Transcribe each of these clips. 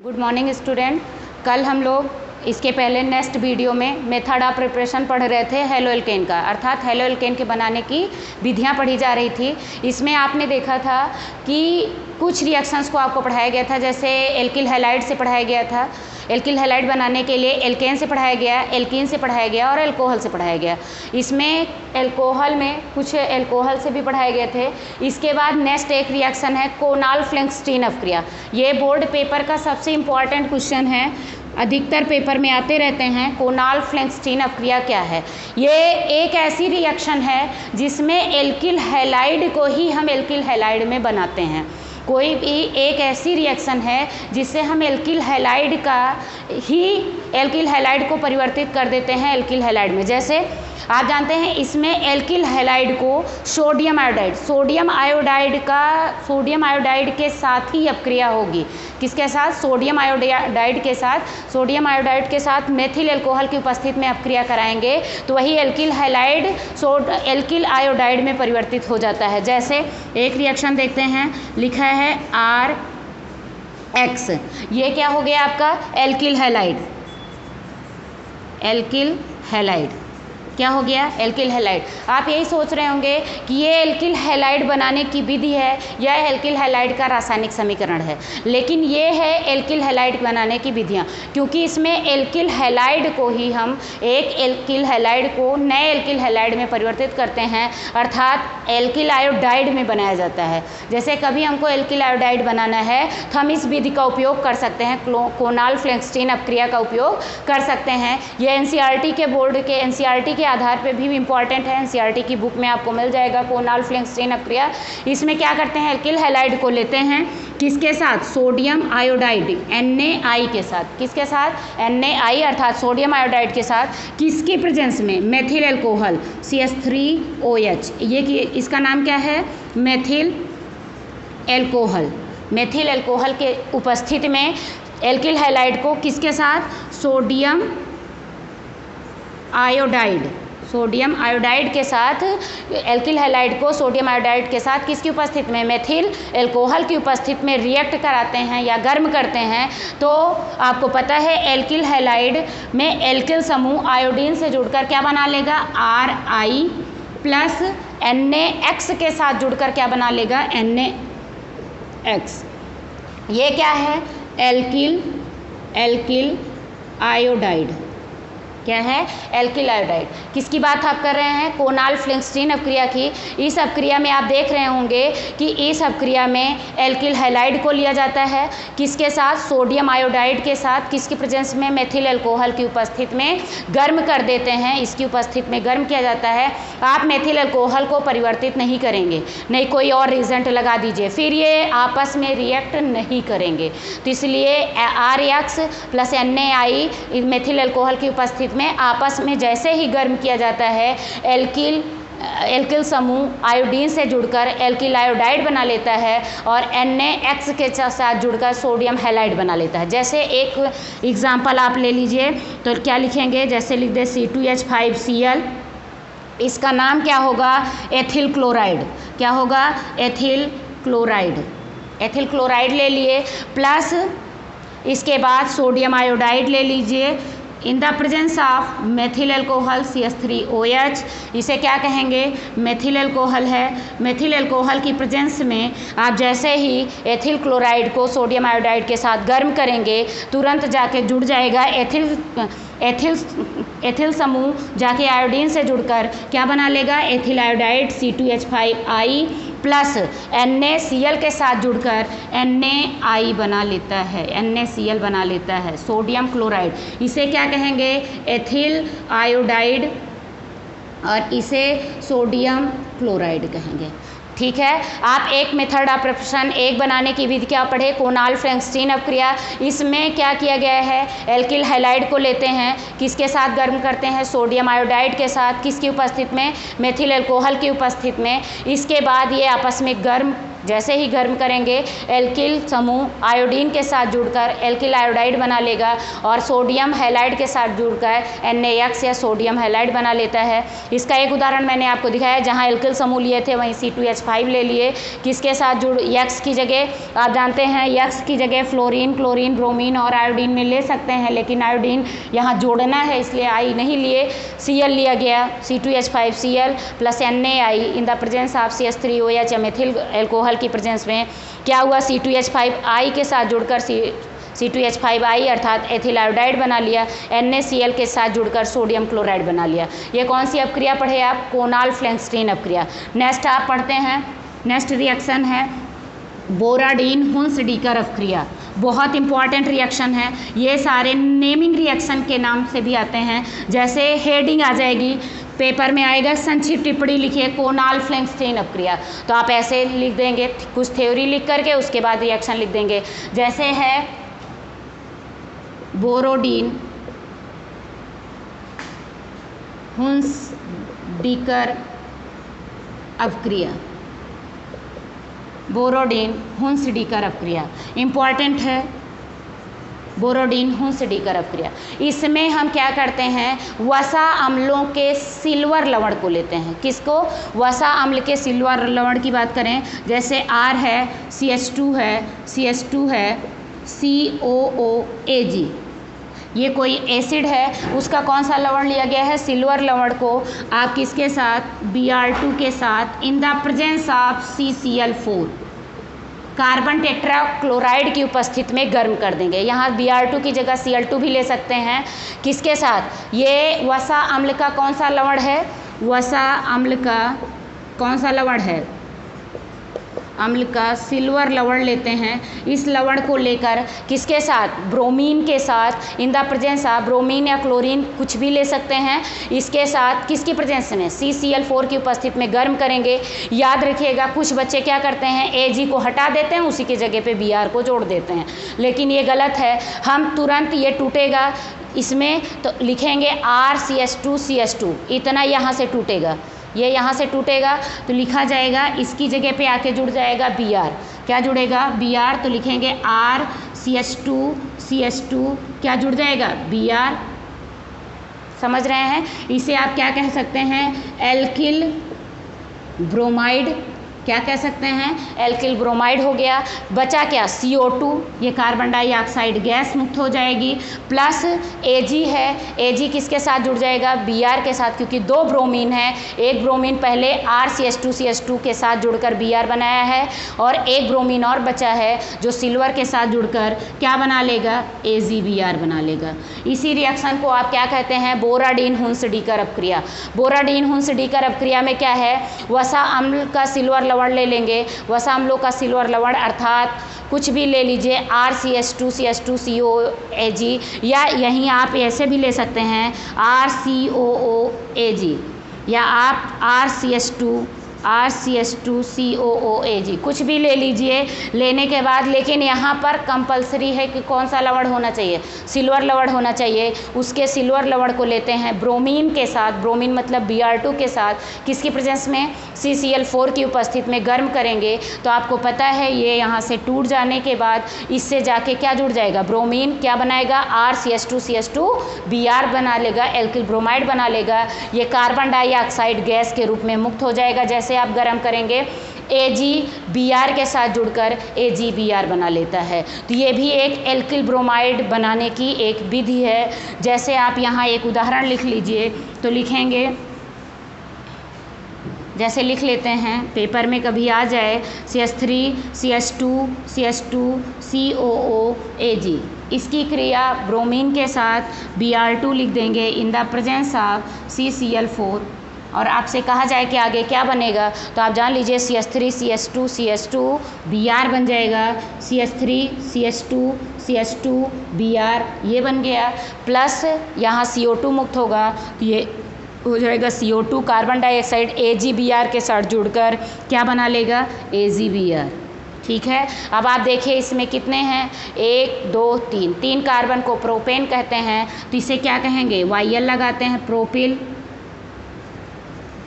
Good morning student. कल हम लोग इसके पहले नेक्स्ट वीडियो में मेथड ऑफ प्रिपरेशन पढ़ रहे थे हेलो एल्केन का, अर्थात हेलो एल्केन के बनाने की विधियां पढ़ी जा रही थी। इसमें आपने देखा था कि कुछ रिएक्शंस को आपको पढ़ाया गया था, जैसे एल्किल हैलाइड से पढ़ाया गया था, एल्किल हैलाइड बनाने के लिए एल्केन से पढ़ाया गया, एल्कीन से पढ़ाया गया और एल्कोहल से पढ़ाया गया। इसमें एल्कोहल में कुछ एल्कोहल से भी पढ़ाए गए थे। इसके बाद नेक्स्ट एक रिएक्शन है कोनाल फ्लैंक्सटीन अपक्रिया। ये बोर्ड पेपर का सबसे इम्पॉर्टेंट क्वेश्चन है, अधिकतर पेपर में आते रहते हैं। कोनाल फ्लैंक्सटीन अपक्रिया क्या है? ये एक ऐसी रिएक्शन है जिसमें एल्किल हैलाइड को ही हम एल्किल हैलाइड में बनाते हैं। कोई भी एक ऐसी रिएक्शन है जिससे हम एल्किल हैलाइड का ही एल्किल हैलाइड को परिवर्तित कर देते हैं एल्किल हैलाइड में। जैसे आप जानते हैं इसमें एल्किल हैलाइड को सोडियम आयोडाइड के साथ ही अपक्रिया होगी। किसके साथ? सोडियम आयोडाइड के साथ मेथिल एल्कोहल की उपस्थिति में अपक्रिया कराएंगे तो वही एल्किल हैलाइड एल्किल आयोडाइड में परिवर्तित हो जाता है। जैसे एक रिएक्शन देखते हैं, लिखा है RX, ये क्या हो गया आपका? एल्किल हैलाइड क्या हो गया? Alkyl halide. आप यही सोच रहे होंगे कि ये एल्किल हैलाइड बनाने की विधि है या एल्किल हैलाइड का रासायनिक समीकरण है, लेकिन ये है एल्किल हैलाइड बनाने की विधियाँ, क्योंकि इसमें एल्किल हैलाइड को ही हम एक एल्किल हैलाइड को नए एल्किल हैलाइड में परिवर्तित करते हैं, अर्थात एल्किल आयोडाइड में बनाया जाता है। जैसे कभी हमको एल्किल आयोडाइड बनाना है तो हम इस विधि का उपयोग कर सकते हैं, कोनाल फ्लैंक्सटीन अपक्रिया का उपयोग कर सकते हैं। ये एनसीईआरटी के बोर्ड के एनसीईआरटी के आधार पे भी इम्पॉर्टेंट है, एनसीईआरटी की बुक में आपको मिल जाएगा कोनाल फ्लैंक्सटीन अपक्रिया। इसमें क्या करते हैं? एल्किल हैलाइड को लेते हैं, किसके साथ? सोडियम आयोडाइड Na के साथ। किसके साथ? Na अर्थात सोडियम आयोडाइड के साथ। किसकी प्रेजेंस में? Methyl alcohol CH3OH। ये इसका नाम क्या है? मेथिल एल्कोहल के उपस्थिति में एल्किल हैलाइड को किसके साथ? सोडियम आयोडाइड के साथ एल्किल हैलाइड को सोडियम आयोडाइड के साथ किसकी उपस्थिति में? मेथिल एल्कोहल की उपस्थिति में रिएक्ट कराते हैं या गर्म करते हैं। तो आपको पता है एल्किल हैलाइड में एल्किल समूह आयोडीन से जुड़कर क्या बना लेगा? Ri प्लस NaX के साथ जुड़कर क्या बना लेगा? NaX। ये क्या है? Alkyl iodide. क्या है? Alkyl iodide. किसकी बात आप कर रहे हैं? कोनाल फ्लैंक्सटीन अपक्रिया की। इस अपक्रिया में आप देख रहे होंगे कि इस अपक्रिया में एल्किल हैलाइड को लिया जाता है, किसके साथ? सोडियम आयोडाइड के साथ। किसकी प्रेजेंस में? मेथिल एल्कोहल की उपस्थिति में गर्म कर देते हैं, इसकी उपस्थिति में गर्म किया जाता है। आप मेथिल एल्कोहल को परिवर्तित नहीं करेंगे, नहीं कोई और रिएजेंट लगा दीजिए, फिर ये आपस में रिएक्ट नहीं करेंगे। तो इसलिए RX plus NaI methyl alcohol की उपस्थिति में आपस में जैसे ही गर्म किया जाता है एल्किल समूह आयोडीन से जुड़कर एल्किल आयोडाइड बना लेता है और NaX के साथ जुड़कर सोडियम हैलाइड बना लेता है। जैसे एक एग्जांपल आप ले लीजिए तो क्या लिखेंगे? जैसे लिख दे C2H5Cl, इसका नाम क्या होगा? Ethyl chloride. क्या होगा? एथिल क्लोराइड ले लिए, प्लस इसके बाद सोडियम आयोडाइड ले लीजिए in the presence of methyl alcohol CH3OH। इसे क्या कहेंगे? मेथिल एल्कोहल है। मेथिल एल्कोहल की प्रेजेंस में आप जैसे ही एथिल क्लोराइड को सोडियम आयोडाइड के साथ गर्म करेंगे तुरंत जाके जुड़ जाएगा एथिल समूह, जाके आयोडीन से जुड़कर क्या बना लेगा? Ethyl iodide C2H5I plus NaCl के साथ जुड़कर NaI बना लेता है, NaCl बना लेता है, सोडियम क्लोराइड। इसे क्या कहेंगे? एथिल आयोडाइड, और इसे सोडियम क्लोराइड कहेंगे। ठीक है। आप एक मेथड ऑफ प्रिपरेशन एक बनाने की विधि क्या पढ़े? कोनाल फ्लैंक्सटीन अपक्रिया। इसमें क्या किया गया है? एल्किल हैलाइड को लेते हैं, किसके साथ गर्म करते हैं? सोडियम आयोडाइड के साथ। किसकी उपस्थिति में? मेथिल एल्कोहल की उपस्थिति में। इसके बाद ये आपस में गर्म जैसे ही गर्म करेंगे एल्किल समूह आयोडीन के साथ जुड़कर एल्किल आयोडाइड बना लेगा और सोडियम हैलाइड के साथ जुड़कर NaX या सोडियम हैलाइड बना लेता है। इसका एक उदाहरण मैंने आपको दिखाया, जहाँ एल्किल समूह लिए थे वहीं C2H5 ले लिए, किसके साथ जुड़ X की जगह आप जानते हैं X की जगह फ्लोरीन, क्लोरीन, ब्रोमीन और आयोडीन में ले सकते हैं, लेकिन आयोडीन यहाँ जोड़ना है इसलिए I नहीं लिए, Cl लिया गया, C2H5Cl plus NaI in the presence of CH3OH या मेथिल एल्कोहल की प्रेजेंस में क्या हुआ, C2H5I के साथ जुड़कर C2H5I अर्थात एथिल आयोडाइड बना लिया, NaCl के साथ जुड़कर सोडियम क्लोराइड बना लिया। ये कौन सी अपक्रिया पढ़े आप, कोनाल फ्लैंक्सटीन अपक्रिया। नेक्स्ट आप पढ़ते हैं, नेक्स्ट रिएक्शन है बोराडीन हुंसडीकर अपक्रिया। बहुत इंपॉर्टेंट रिएक्शन है, ये सारे नेमिंग रिएक्शन के नाम से भी आते हैं। जैसे हेडिंग आ जाएगी पेपर में आएगा, संक्षिप्त टिप्पणी लिखिए कोनाल फ्लैंक्सटीन अपक्रिया, तो आप ऐसे लिख देंगे कुछ थ्योरी लिख करके, उसके बाद रिएक्शन लिख देंगे। जैसे है बोरोडीन हुंसडीकर अपक्रिया, बोरोडीन हुंसडीकर अपक्रिया इंपॉर्टेंट है। बोरोडीन हुंसडीकर अपक्रिया, इसमें हम क्या करते हैं, वसा अम्लों के सिल्वर लवण को लेते हैं। किसको, वसा अम्ल के सिल्वर लवण की बात करें, जैसे R है, CH2 है, COOAG, ये कोई एसिड है, उसका कौन सा लवण लिया गया है, सिल्वर लवण को आप किसके साथ, Br2 के साथ in the presence of CCl4 carbon tetra chloride की उपस्थिति में गर्म कर देंगे। यहाँ Br2 की जगह Cl2 भी ले सकते हैं। किसके साथ, ये वसा अम्ल का कौन सा लवण है, वसा अम्ल का कौन सा लवण है, अम्ल का सिल्वर लवण लेते हैं। इस लवण को लेकर किसके साथ, ब्रोमीन के साथ in the presence of, bromine या क्लोरीन कुछ भी ले सकते हैं, इसके साथ किसकी प्रेजेंस में, CCl4 की उपस्थिति में गर्म करेंगे। याद रखिएगा कुछ बच्चे क्या करते हैं, Ag को हटा देते हैं, उसी की जगह पे Br को जोड़ देते हैं, लेकिन ये गलत है। हम तुरंत ये टूटेगा इसमें तो लिखेंगे RCH2CH2, इतना यहाँ से टूटेगा, ये यहाँ से टूटेगा तो लिखा जाएगा, इसकी जगह पे आके जुड़ जाएगा Br, क्या जुड़ेगा Br, तो लिखेंगे RCH2CH2 क्या जुड़ जाएगा Br। समझ रहे हैं, इसे आप क्या कह सकते हैं, एल्किल ब्रोमाइड, क्या कह सकते हैं, एल्किल ब्रोमाइड हो गया। बचा क्या, CO2, ये कार्बन डाइऑक्साइड गैस मुक्त हो जाएगी, प्लस Ag है, Ag किसके साथ जुड़ जाएगा, Br के साथ, क्योंकि दो ब्रोमीन है, एक ब्रोमीन पहले RCH2CH2 के साथ जुड़कर Br बनाया है और एक ब्रोमीन और बचा है जो सिल्वर के साथ जुड़कर क्या बना लेगा, AgBr बना लेगा। इसी रिएक्शन को आप क्या कहते हैं, बोराडीन हुंसडीकर अपक्रिया। बोराडीन हुंसडीकर अपक्रिया में क्या है, वसा अम्ल का सिल्वर लवण ले लेंगे, वसा अम्लों का सिल्वर लवण अर्थात कुछ भी ले लीजिए, RCH2CH2COAG, या यहीं आप ऐसे भी ले सकते हैं RCOOAG, या आप RCH2COOAG कुछ भी ले लीजिए। लेने के बाद लेकिन यहाँ पर कंपलसरी है कि कौन सा लवण होना चाहिए, सिल्वर लवण होना चाहिए। उसके सिल्वर लवण को लेते हैं ब्रोमीन के साथ, ब्रोमीन मतलब Br2 के साथ, किसकी प्रेजेंस में, CCl4 की उपस्थिति में गर्म करेंगे। तो आपको पता है ये यहाँ से टूट जाने के बाद इससे जाके क्या जुड़ जाएगा, ब्रोमीन क्या बनाएगा, RCH2CH2 Br बना लेगा, एल्किल ब्रोमाइड बना लेगा। ये कार्बन डाइऑक्साइड गैस के रूप में मुक्त हो जाएगा। जैसे आप गर्म करेंगे AgBr के साथ जुड़कर AgBr बना लेता है। तो ये भी एक एल्किल ब्रोमाइड बनाने की एक विधि है। जैसे आप यहाँ एक उदाहरण लिख लीजिए, तो लिखेंगे, जैसे लिख लेते हैं पेपर में कभी आ जाए, CH3CH2CH2 COOAG, इसकी क्रिया ब्रोमीन के साथ Br2 लिख देंगे in the presence of CCl4, और आपसे कहा जाए कि आगे क्या बनेगा, तो आप जान लीजिए CH3CH2CH2 Br बन जाएगा, CH3CH2CH2 Br ये बन गया, प्लस यहाँ CO2 मुक्त होगा तो ये हो जाएगा CO2 कार्बन डाइऑक्साइड AgBr के साथ जुड़कर क्या बना लेगा, AgBr। ठीक है, अब आप देखिए इसमें कितने हैं, 1 2 3, 3 कार्बन को प्रोपेन कहते हैं, तो इसे क्या कहेंगे, YL लगाते हैं,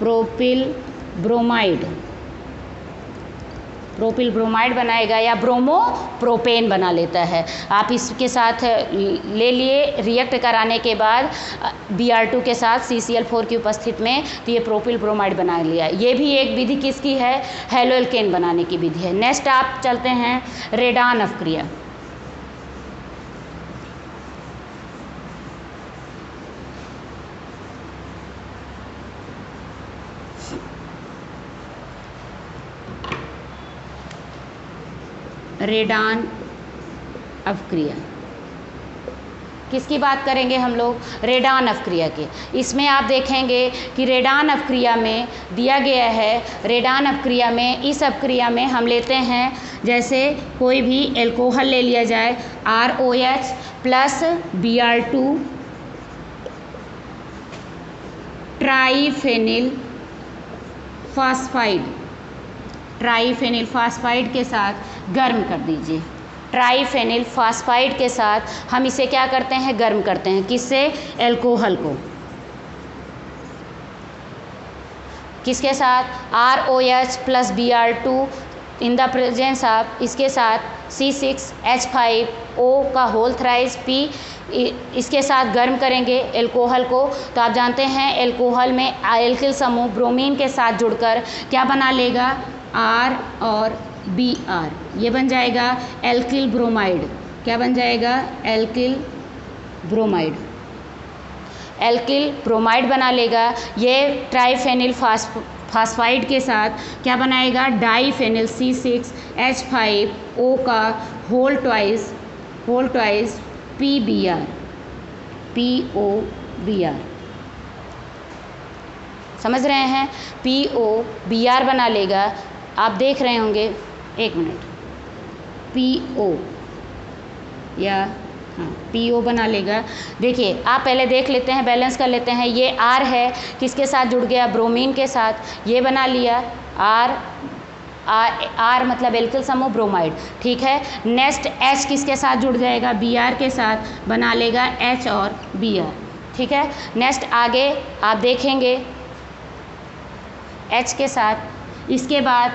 प्रोपिल ब्रोमाइड, प्रोपिल ब्रोमाइड बनाएगा या ब्रोमो प्रोपेन बना लेता है। आप इसके साथ ले लिए, रिएक्ट कराने के बाद Br2 के साथ CCl4 की उपस्थिति में, तो ये प्रोपिल ब्रोमाइड बना लिया। ये भी एक विधि किसकी है? हैलोएल्केन बनाने की विधि है। नेक्स्ट आप चलते हैं रेडान अपक्रिया। रेडान अपक्रिया किसकी बात करेंगे हम लोग? रेडान अपक्रिया के। इसमें आप देखेंगे कि रेडान अपक्रिया में दिया गया है, रेडान अपक्रिया में, इस अपक्रिया में हम लेते हैं, जैसे कोई भी एल्कोहल ले लिया जाए, ROH plus Br2 triphenyl phosphide, triphenyl phosphide के साथ गर्म कर दीजिए। ट्राईफेनिल फास्फाइड के साथ हम इसे क्या करते हैं? गर्म करते हैं। किससे? एल्कोहल को। किसके साथ? ROH plus Br2 in the presence of, इसके साथ C6H5O का होल थ्राइस P, इसके साथ गर्म करेंगे एल्कोहल को। तो आप जानते हैं एल्कोहल में एल्किल समूह ब्रोमीन के साथ जुड़कर क्या बना लेगा? R और Br, ये बन जाएगा एल्किल ब्रोमाइड। क्या बन जाएगा? Alkyl bromide. एल्किल ब्रोमाइड बना लेगा। ये ट्राईफेनिल फास्फाइड के साथ क्या बनाएगा? डाईफेनिल C6H5O का होल ट्वाइस PBr, POBr। समझ रहे हैं? POBr बना लेगा। आप देख रहे होंगे, एक मिनट, PO या PO बना लेगा। देखिए, आप पहले देख लेते हैं, बैलेंस कर लेते हैं। ये R है, किसके साथ जुड़ गया? ब्रोमीन के साथ। ये बना लिया R मतलब एल्किल समूह ब्रोमाइड, ठीक है। नेक्स्ट H किसके साथ जुड़ जाएगा? Br के साथ, बना लेगा H और Br, ठीक है। नेक्स्ट आगे आप देखेंगे H के साथ, इसके बाद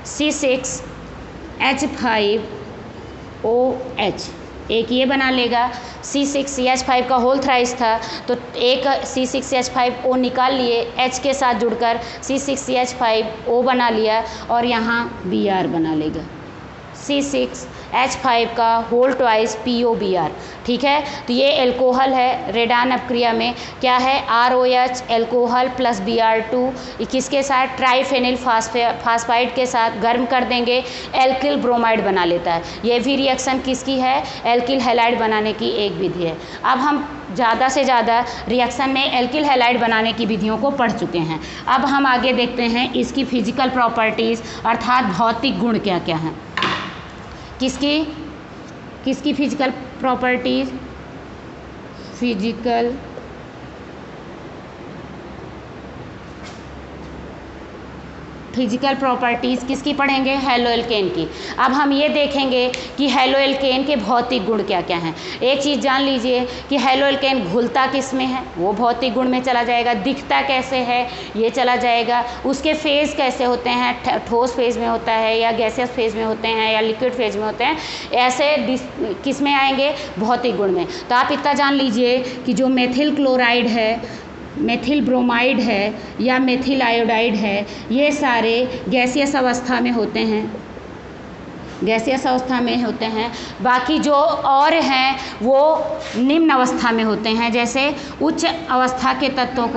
C6H5OH, एक ये बना लेगा। C6CH5 का होल थ्राइस था, तो एक C6CH5O निकाल लिए, H के साथ जुड़कर C6CH5O बना लिया और यहाँ Br बना लेगा। C6H5 का होल ट्वाइस POBr, ठीक है। तो ये एल्कोहल है। रेडान अपक्रिया में क्या है? ROH एल्कोहल प्लस Br2 किसके साथ? ट्राईफेनिल फास्फाइड के साथ गर्म कर देंगे, एल्किल ब्रोमाइड बना लेता है। ये भी रिएक्शन किसकी है? एल्किल हैलाइड बनाने की एक विधि है। अब हम ज़्यादा से ज़्यादा रिएक्शन में एल्किल हैलाइड बनाने की विधियों को पढ़ चुके हैं। अब हम आगे देखते हैं इसकी फिजिकल प्रॉपर्टीज़, अर्थात भौतिक गुण क्या क्या हैं। किसकी फिजिकल प्रॉपर्टीज? फिजिकल प्रॉपर्टीज़ किसकी पढ़ेंगे? हैलोएल्केन की। अब हम ये देखेंगे कि हैलोएल्केन के भौतिक गुण क्या क्या हैं। एक चीज़ जान लीजिए कि हैलोएल्केन घुलता किस में है, वो भौतिक गुण में चला जाएगा। दिखता कैसे है, ये चला जाएगा। उसके फेज़ कैसे होते हैं, ठोस फेज़ में होता है या गैसियस फेज़ में होते हैं या लिक्विड फेज़ में होते हैं, ऐसे किस में आएंगे? भौतिक गुण में। तो आप इतना जान लीजिए कि जो मेथिल क्लोराइड है, मेथिल ब्रोमाइड है या मेथिल आयोडाइड है, ये सारे गैसियस अवस्था में होते हैं, गैसियस अवस्था में होते हैं। बाकी जो और हैं वो निम्न अवस्था में होते हैं। जैसे उच्च अवस्था के तत्वों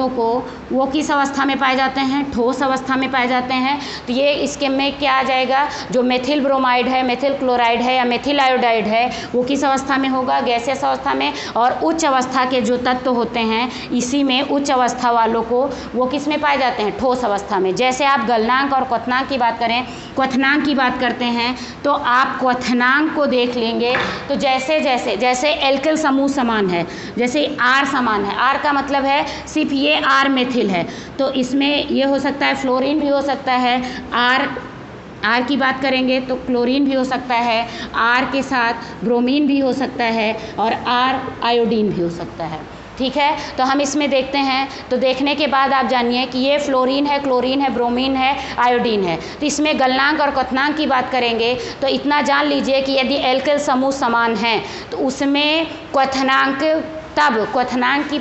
को वो किस अवस्था में पाए जाते हैं? ठोस अवस्था में पाए जाते हैं। तो ये इसके में क्या आ जाएगा? जो मेथिल ब्रोमाइड है, मेथिल क्लोराइड है या मेथिल आयोडाइड है, वो किस अवस्था में होगा? गैसियस अवस्था में। और उच्च अवस्था के जो तत्व होते हैं, इसी में उच्च अवस्था वालों को वो किस में पाए जाते हैं? ठोस अवस्था में। जैसे आप गलनांक और क्वथनांक की बात करें, क्वथनांक की बात करते हैं तो आप क्वथनांक को देख लेंगे तो जैसे एल्किल समूह समान है, जैसे R समान है, R का मतलब है सिर्फ ये R मेथिल है, तो इसमें ये हो सकता है फ्लोरीन भी हो सकता है। R की बात करेंगे तो क्लोरीन भी हो सकता है, R के साथ ब्रोमीन भी हो सकता है और R आयोडीन भी हो सकता है, ठीक है। तो हम इसमें देखते हैं, तो देखने के बाद आप जानिए कि ये फ्लोरीन है, क्लोरीन है, ब्रोमीन है, आयोडीन है। तो इसमें गलनांक और क्वथनांक की बात करेंगे तो इतना जान लीजिए कि यदि एल्किल समूह समान हैं तो उसमें क्वथनांक, तब क्वथनांक की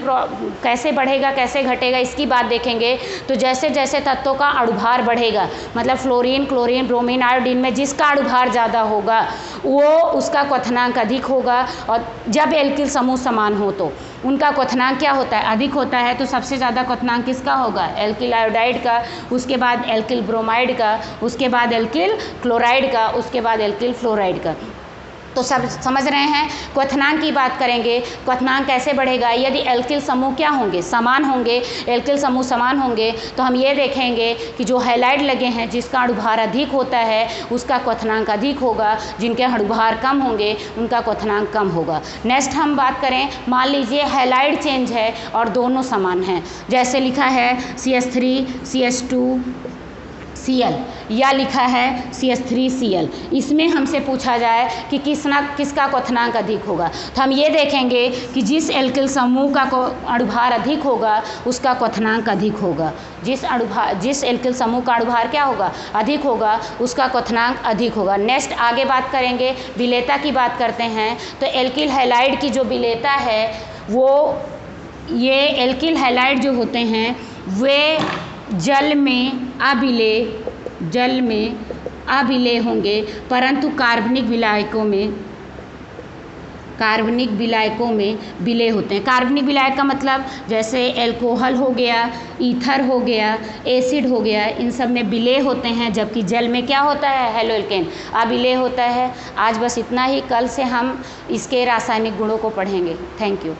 कैसे बढ़ेगा कैसे घटेगा इसकी बात देखेंगे। तो जैसे जैसे तत्वों का अणुभार बढ़ेगा, मतलब फ्लोरीन, क्लोरीन, ब्रोमीन, आयोडीन में जिसका अणुभार ज़्यादा होगा वो उसका क्वथनांक अधिक होगा। और जब एल्किल समूह समान हो तो उनका क्वथनांक क्या होता है, अधिक होता है। तो सबसे ज़्यादा क्वथनांक किसका होगा, एल्किल आयोडाइड का, उसके बाद एल्किल ब्रोमाइड का, उसके बाद एल्किल क्लोराइड का, उसके बाद एल्किल फ्लोराइड का। तो सब समझ रहे हैं। क्वथनांक की बात करेंगे, क्वथनांक कैसे बढ़ेगा, यदि एल्किल समूह क्या होंगे, समान होंगे, एल्किल समूह समान होंगे तो हम ये देखेंगे कि जो हैलाइड लगे हैं जिसका अणुभार अधिक होता है उसका क्वथनांक अधिक होगा, जिनके अणुभार कम होंगे उनका क्वथनांक कम होगा। नेक्स्ट हम बात करें, मान लीजिए हैलाइड चेंज है और दोनों समान हैं, जैसे लिखा है CH3 CH2 Cl या लिखा है CH3 Cl। इसमें हमसे पूछा जाए कि किसका क्वथनांक अधिक होगा, तो हम ये देखेंगे कि जिस एल्किल समूह का अणुभार अधिक होगा उसका क्वथनांक अधिक होगा। जिस एल्किल समूह का अणुभार क्या होगा, अधिक होगा, उसका क्वथनांक अधिक होगा। नेक्स्ट आगे बात करेंगे, विलेयता की बात करते हैं। तो एल्किल हैलाइड की जो विलेयता है वो, ये एल्किल हैलाइड जो होते हैं वे जल में अविलेय होंगे, परंतु कार्बनिक विलायकों में विलेय होते हैं। कार्बनिक विलायक का मतलब जैसे एल्कोहल हो गया, ईथर हो गया, एसिड हो गया, इन सब में विलेय होते हैं, जबकि जल में क्या होता है, हैलोएल्केन अविलेय होता है। आज बस इतना ही, कल से हम इसके रासायनिक गुणों को पढ़ेंगे। Thank you.